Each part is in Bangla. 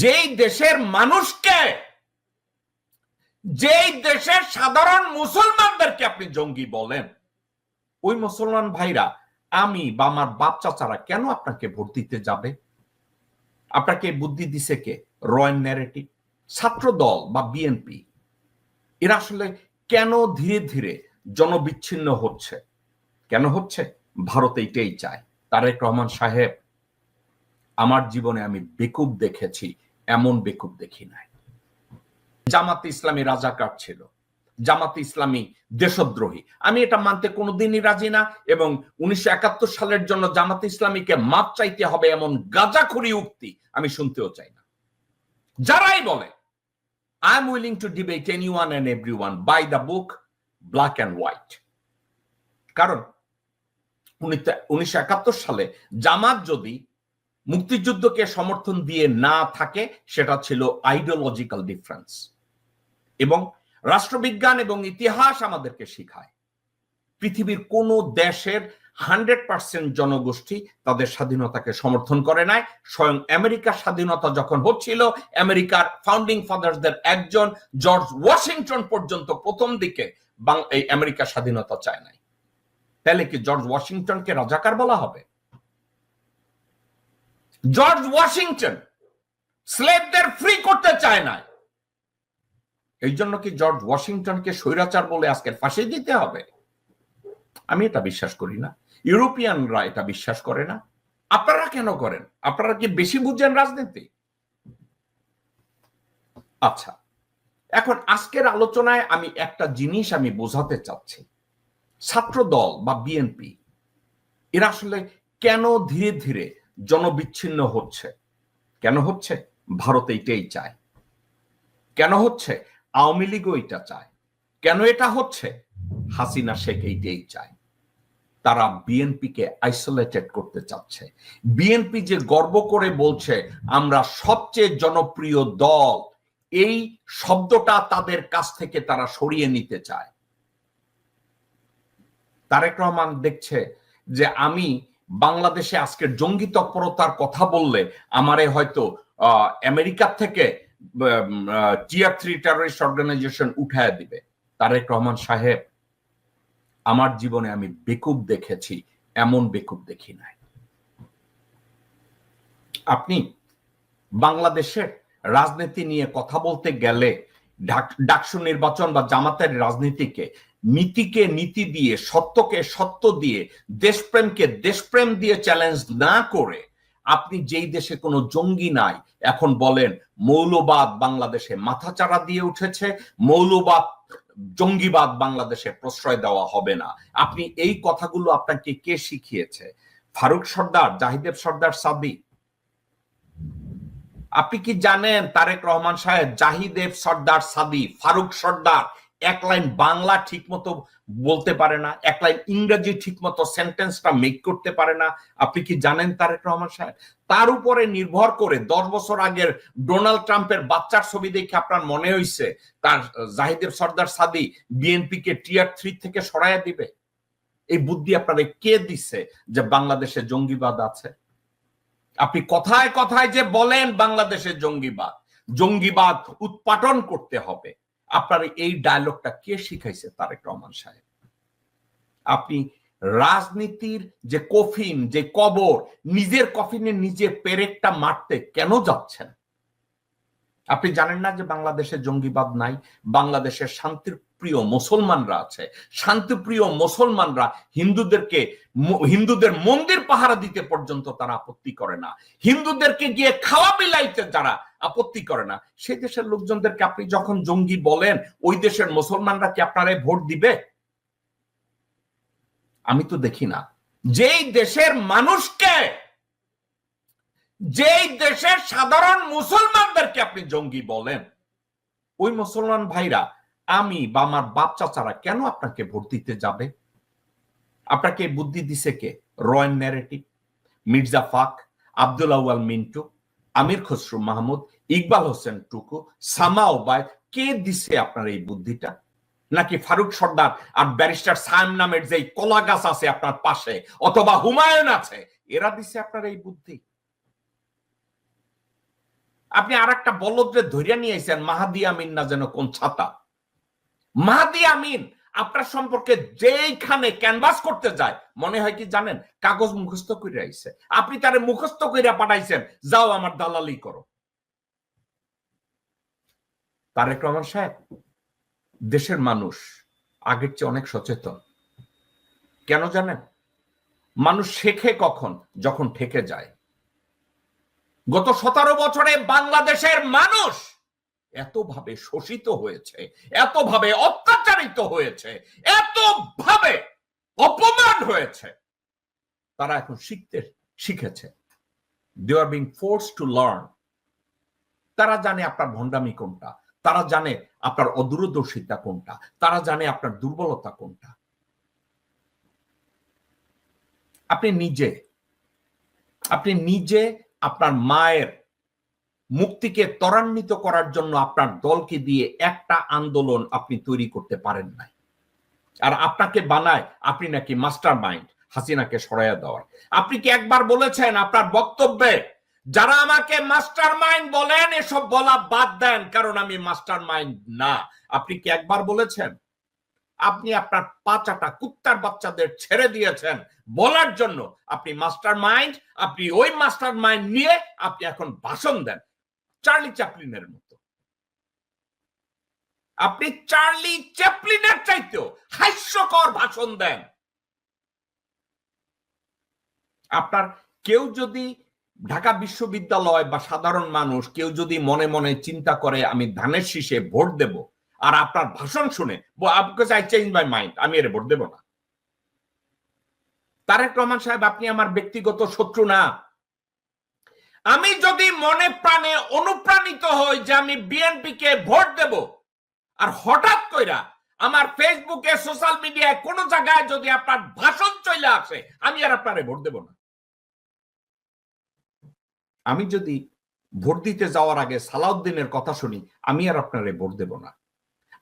যেই দেশের মানুষকে, যেই দেশের সাধারণ মুসলমানদেরকে আপনি জঙ্গি বলেন, ওই মুসলমান ভাইরা, আমি বা আমার বাপ চাচারা কেন আপনাকে ভোট দিতে যাবে? আপনাকে বুদ্ধি দিছে কে? রয়্যাল ন্যারেটিভ, ছাত্র দল বা বিএনপি। এরা আসলে কেন ধীরে ধীরে জনবিচ্ছিন্ন হচ্ছে? কেন হচ্ছে? ভারত এইটাই চায়। তারেক রহমান সাহেব, আমার জীবনে আমি বেকুব দেখেছি, এমন বেকুব দেখি নাই। জামাতে ইসলামী রাজাকার ছিল, জামাতে ইসলামী দেশদ্রোহী, আমি এটা মানতে কোনোদিনই রাজি না। এবং 1971 সালের জন্য জামাতে ইসলামীকে মাপ চাইতে হবে এমন গাঁজাখুরি উক্তি আমি শুনতেও চাই না। যারাই বলে I am willing to debate anyone and everyone by the book, black and white. কারণ 1971 সালে জামাত যদি মুক্তিযুদ্ধকে সমর্থন দিয়ে না থাকে, সেটা ছিল আইডিওলজিক্যাল ডিফারেন্স। এবং রাষ্ট্রবিজ্ঞান এবং ইতিহাস আমাদেরকে শেখায় পৃথিবীর কোন দেশের 100% জনগোষ্ঠী তাদের স্বাধীনতাকে সমর্থন করে নাই। স্বয়ং আমেরিকার স্বাধীনতা যখন হচ্ছিল, আমেরিকার ফাউন্ডিং ফাদারদের একজন জর্জ ওয়াশিংটন পর্যন্ত প্রথম দিকে এই আমেরিকার স্বাধীনতা চায় নাই। তাহলে কি জর্জ ওয়াশিংটনকে রাজাকার বলা হবে? জর্জ ওয়াশিংটন স্লেভদের ফ্রি করতে চায় না, এই জন্য কি জর্জ ওয়াশিংটনকে স্বৈরাচার বলে আজকে ফাঁসি দিতে হবে? আমি এটা বিশ্বাস করি না, ইউরোপিয়ানরা এটা বিশ্বাস করে না। আপনারা কেন করেন? আপনারা কি বেশি বুঝেন রাজনীতি? আচ্ছা, এখন আজকের আলোচনায় আমি একটা জিনিস আমি বোঝাতে চাচ্ছি, ছাত্র দল বা বিএনপি এরা আসলে কেন ধীরে ধীরে জনবিচ্ছিন্ন হচ্ছে? কেন হচ্ছে? ভারত এইটাই চায়। কেন হচ্ছে? আওয়ামী লীগও এটা চায়। কেন এটা হচ্ছে? হাসিনা শেখ এইটাই চায়। তারা বিএনপিকে আইসোলেটেড করতে চাচ্ছে। বিএনপি যে গর্ব করে বলছে আমরা সবচেয়ে জনপ্রিয় দল, এই শব্দটা তাদের কাছ থেকে তারা সরিয়ে নিতে চায়। তারেক রহমান দেখছে যে আমি বাংলাদেশে আজকের জঙ্গি তৎপরতার কথা বললে আমারে হয়তো আমেরিকা থেকে টিয়ার 3 টেররিস্ট অর্গানাইজেশন উঠায় দিবে। তারেক রহমান সাহেব, আমার জীবনে আমি বেকুব দেখেছি, এমন বেকুব দেখি নাই। আপনি বাংলাদেশের রাজনীতি নিয়ে কথা বলতে গেলে ডাকসু নির্বাচন বা জামাতের রাজনীতিকে নীতিকে নীতি দিয়ে, সত্যকে সত্য দিয়ে, দেশপ্রেমকে দেশপ্রেম দিয়ে চ্যালেঞ্জ না করে আপনি যেই দেশে কোনো জঙ্গি নাই এখন বলেন মৌলবাদ বাংলাদেশে মাথাচাড়া দিয়ে উঠেছে, মৌলবাদ জঙ্গিবাদ বাংলাদেশে প্রশ্রয় দেওয়া হবে না। আপনি এই কথাগুলো আপনাকে কে শিখিয়েছে? ফারুক সর্দার, জাহিদেব সর্দার সাদি? আপনি কি জানেন তারেক রহমান সাহেব, জাহিদেব সর্দার সাদি, ফারুক সর্দার এক লাইন বাংলা ঠিক মতো বলতে পারে না, এক লাইন ইংরেজি ঠিক মতো সেন্টেন্সটা মেক করতে পারে না? আপনি কি জানেন তারেক রহমান সাহেব? তার উপরে নির্ভর করে 10 বছর আগের ডোনাল্ড ট্রাম্পের বাচ্চার ছবি দেখে আপনার মনে হইছে তার জাহিদেব সর্দার সাদি বিএনপিকে টিয়ার 3 থেকে সরাইয়া দিবে? এই বুদ্ধি আপনারা কে দিছে যে বাংলাদেশে জঙ্গিবাদ আছে? আপনি কথায় কথায় যে বলেন বাংলাদেশে জঙ্গিবাদ, জঙ্গিবাদ উৎপাটন করতে হবে, আপনার এই ডায়লগটা কে শিখাইছে তারেক রহমান সাহেব? আপনি রাজনীতির যে কফিন, যে কবর, নিজের কফিনে নিজে পেরেকটা মারতে কেন যাচ্ছেন? আপনি জানেন না যে বাংলাদেশে জঙ্গিবাদ নাই? বাংলাদেশের শান্তিপ্রিয় মুসলমানরা আছে। শান্তিপ্রিয় মুসলমানরা হিন্দুদের মন্দির পাহারা দিতে পর্যন্ত তারা আপত্তি করে না, হিন্দুদেরকে গিয়ে খাওয়া বিলাইতে যারা আপত্তি করে না, সেই দেশের লোকজনদেরকে আপনি যখন জঙ্গি বলেন, ওই দেশের মুসলমানরা কি আপনারা ভোট দিবে? আমি তো দেখি না। যেই দেশের মানুষকে, যেই দেশের সাধারণ মুসলমানদেরকে আপনি জঙ্গি বলেন, ওই মুসলমান ভাইরা, আমি বা আমার বাপ চাচারা কেন আপনাকে ভোট দিতে যাবে? আপনাকে বুদ্ধি দিছে কে? রয়্যাল ন্যারেটিভ, মির্জা ফাক, আব্দুল আউয়াল মিন্টু, আমির খসরু মাহমুদ, ইকবাল হোসেন টুকু, সামা ওবায়দ, কে দিছে আপনার এই বুদ্ধিটা? নাকি ফারুক সর্দার আর ব্যারিস্টার সায়েম নামের যে কলা গাছ আছে আপনার পাশে, অথবা হুমায়ুন আছে, এরা দিছে আপনার এই বুদ্ধি? আপনি আর একটা বলদরে ধরিয়া নিয়ে আইছেন মাহাদি আমিন না যেন কোন ছাতা। মাহাদি আমিন আপনার সম্পর্কে যেইখানে ক্যানভাস করতে যায় মনে হয় কি জানেন, কাগজ মুখস্থ করে আইছে, আপনি তারে মুখস্থ করে পাঠাইছেন, যাও আমার দালালি করো। তারেক রহমান সাহেব, দেশের মানুষ আগের চেয়ে অনেক সচেতন। কেন জানেন? মানুষ শেখে কখন? যখন ঠেকে যায়। গত 17 বছরে বাংলাদেশের মানুষ এতভাবে শোষিত হয়েছে, এতভাবে অত্যাচারিত হয়েছে, এতভাবে অপমান হয়েছে, তারা এখন শিখেছে। They are being forced to learn. তারা জানে আপনার ভণ্ডামি কোনটা, তারা জানে আপনার অদূরদর্শিতা কোনটা, তারা জানে আপনার দুর্বলতা কোনটা। আপনি নিজে আপনার মায়ের মুক্তিকে ত্বরান্বিত করার জন্য আপনার দলকে দিয়ে একটা আন্দোলন আপনি তৈরি করতে পারেন নাই, আর আপনাকে বানায় আপনি নাকি মাস্টার মাইন্ড হাসিনাকে সরাইয়া দেওয়ার। আপনি কি একবার বলেছেন আপনার বক্তব্যে, যারা আমাকে মাস্টার মাইন্ড বলেন এসব বলা বাদ দেন, কারণ আমি মাস্টার মাইন্ড না? আপনি কি একবার বলেছেন? আপনি আপনার পাঁচাটা কুত্তার বাচ্চাদের ছেড়ে দিয়েছেন বলার জন্য আপনি মাস্টার মাইন্ড। আপনি ওই মাস্টার মাইন্ড নিয়ে আপনি এখন ভাষণ দেন চার্লি চ্যাপলিনের মতো। আপনি চার্লি চ্যাপলিনের চাইতেও হাস্যকর ভাষণ দেন। আপনার কেউ যদি ঢাকা বিশ্ববিদ্যালয় বা সাধারণ মানুষ কেউ যদি মনে মনে চিন্তা করে আমি ধানের শীষে ভোট দেব, আর আপনার ভাষণ শুনে আই চেঞ্জ মাই মাইন্ড, আমি এর ভোট দেব না। তারেক রহমান সাহেব, আপনি আমার ব্যক্তিগত শত্রু না। আমি যদি মনে প্রাণে অনুপ্রাণিত হই যে আমি বিএনপি কে ভোট দেব, আর হঠাৎ কইরা আমার ফেসবুকে সোশ্যাল মিডিয়ায় কোন জায়গায় যদি আপনার ভাষণ চলে আসে, আমি আর আপনারে ভোট দেব না। আমি যদি ভোট দিতে যাওয়ার আগে সালাউদ্দিনের কথা শুনি, আমি আর আপনারে ভোট দেব না।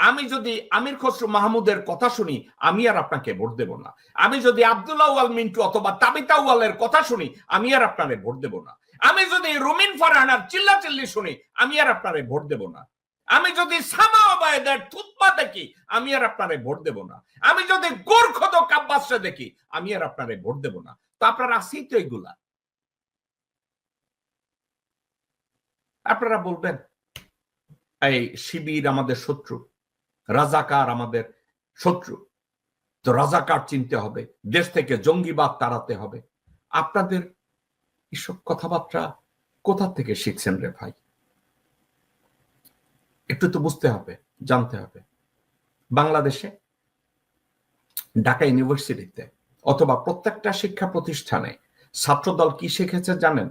আমি যদি আমির খসরু মাহমুদের কথা শুনি, আমি আর আপনাকে ভোট দেব না। আমি যদি আব্দুল্লাহ ওয়াল মিন্টু অথবা তাবিতা ওয়ালের কথা শুনি, আমি আর আপনারে ভোট দেব না। আমি যদি রুমিন ফারহানার চিল্লাচিল্লি শুনি, আমি আর আপনারে ভোট দেব না। আমি যদি সামা ওবায়েদের থুতপা দেখি, আমি আর আপনারে ভোট দেব না। আমি যদি গোরখদ কাব্বাসে দেখি, আমি আর আপনারে ভোট দেব না। তো আপনারা আসেই তো এগুলা। আপনারা বলবেন এই শিবির আমাদের শত্রু, রাজাকার আমাদের শত্রু, তো রাজাকার চিনতে হবে, দেশ থেকে জঙ্গিবাদ তাড়াতে হবে। আপনাদের এসব কথাবার্তা কোথা থেকে শিখছেন রে ভাই? একটু তো বুঝতে হবে, জানতে হবে। বাংলাদেশে ঢাকা ইউনিভার্সিটিতে অথবা প্রত্যেকটা শিক্ষা প্রতিষ্ঠানে ছাত্রদল কি শিখেছে জানেন?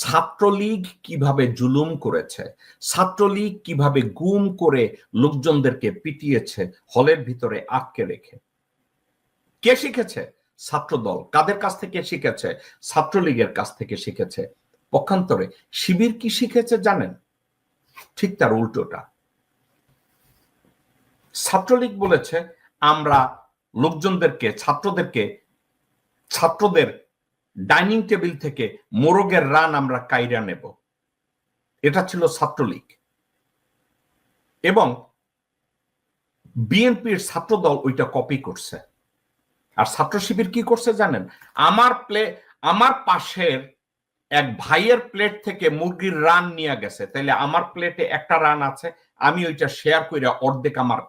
ছাত্রলীগ কিভাবে জুলুম করেছে, ছাত্রলীগ কিভাবে গুম করে লোকজনদেরকে পিটিয়েছে হলের ভিতরে আটকে রেখে। কে শিখেছে? ছাত্রদল। কাদের কাছ থেকে শিখেছে? ছাত্রলীগের কাছ থেকে শিখেছে। পক্ষান্তরে শিবির কি শিখেছে জানেন? ঠিক তার উল্টোটা। ছাত্রলীগ বলেছে আমরা লোকজনদেরকে, ছাত্রদের ডাইনিং টেবিল থেকে মোরগের রান আমরা কাইরা নেব। এটা ছিল ছাত্রলীগ। এবং বিএনপির ছাত্রদল ওইটা কপি করছে। আর ছাত্র শিবির কি করছে জানেন? আমার পাশের এক ভাইয়ের প্লেট থেকে মুরগির রান নিয়ে গেছে, তাইলে আমার প্লেটে একটা রান আছে, আমি ওইটা শেয়ার করে অর্ধেক আমার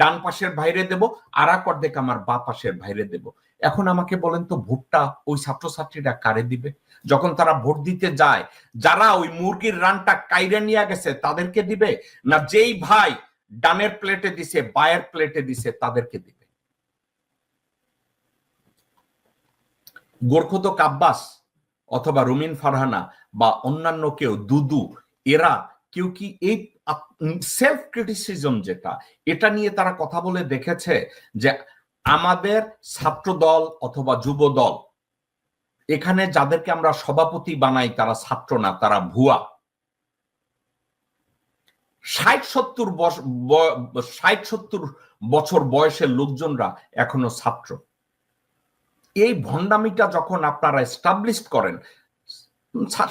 ডান পাশের ভাইরে দেব, আর এক অর্ধেক আমার বা পাশের ভাইরে দেব। এখন আমাকে বলেন তো, ভোটটা ওই ছাত্রছাত্রীরা কারে দিবে? যখন তারা ভোট দিতে যায়, যারা ওই মুরগির রানটা কাইরে নিয়ে গেছে তাদেরকে দিবে, না যেই ভাই ডানের প্লেটে দিছে বায়ের প্লেটে দিছে তাদেরকে দিবে? গোরখদ আব্বাস অথবা রুমিন ফারহানা বা অন্যান্য কেউ, দুদু, এরা কেউ কি এই সেলফ ক্রিটিসিজম যেটা, এটা নিয়ে তারা কথা বলে দেখেছে যে আমাদের ছাত্র দল অথবা যুব দল, এখানে যাদেরকে আমরা সভাপতি বানাই তারা ছাত্র না, তারা ভুয়া। 60-70 বছর বয়সের লোকজনরা এখনো ছাত্র। এই ভণ্ডামিটা যখন আপনারা এস্টাবলিশ করেন,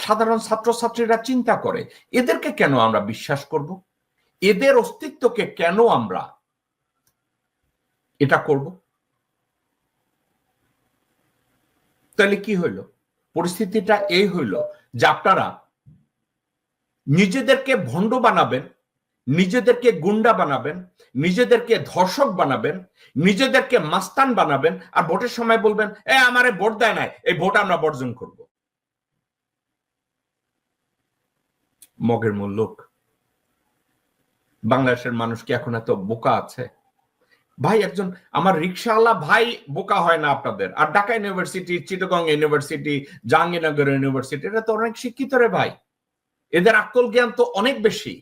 সাধারণ ছাত্রছাত্রীরা চিন্তা করে এদেরকে কেন আমরা বিশ্বাস করব, এদের অস্তিত্বকে কেন আমরা এটা করব? তাহলে কি হইল? পরিস্থিতিটা এই হইল যে আপনারা নিজেদেরকে ভণ্ড বানাবেন, নিজেদেরকে গুন্ডা বানাবেন, নিজেদেরকে ধর্ষক বানাবেন, নিজেদেরকে মাস্তান বানাবেন, আর ভোটের সময় বলবেন আমারে ভোট দেয় নাই, এই ভোট আমরা বর্জন করব। মগের মুল্লুক। বাংলাদেশের মানুষ কি এখন এত বোকা আছে? ভাই একজন আমার রিক্সাওয়ালা ভাই বোকা হয় না আপনাদের, আর Dhaka university, Chittagong university, Jahangirnagar university, এটা তো অনেক শিক্ষিত রে ভাই, এদের আকল জ্ঞান তো অনেক বেশি।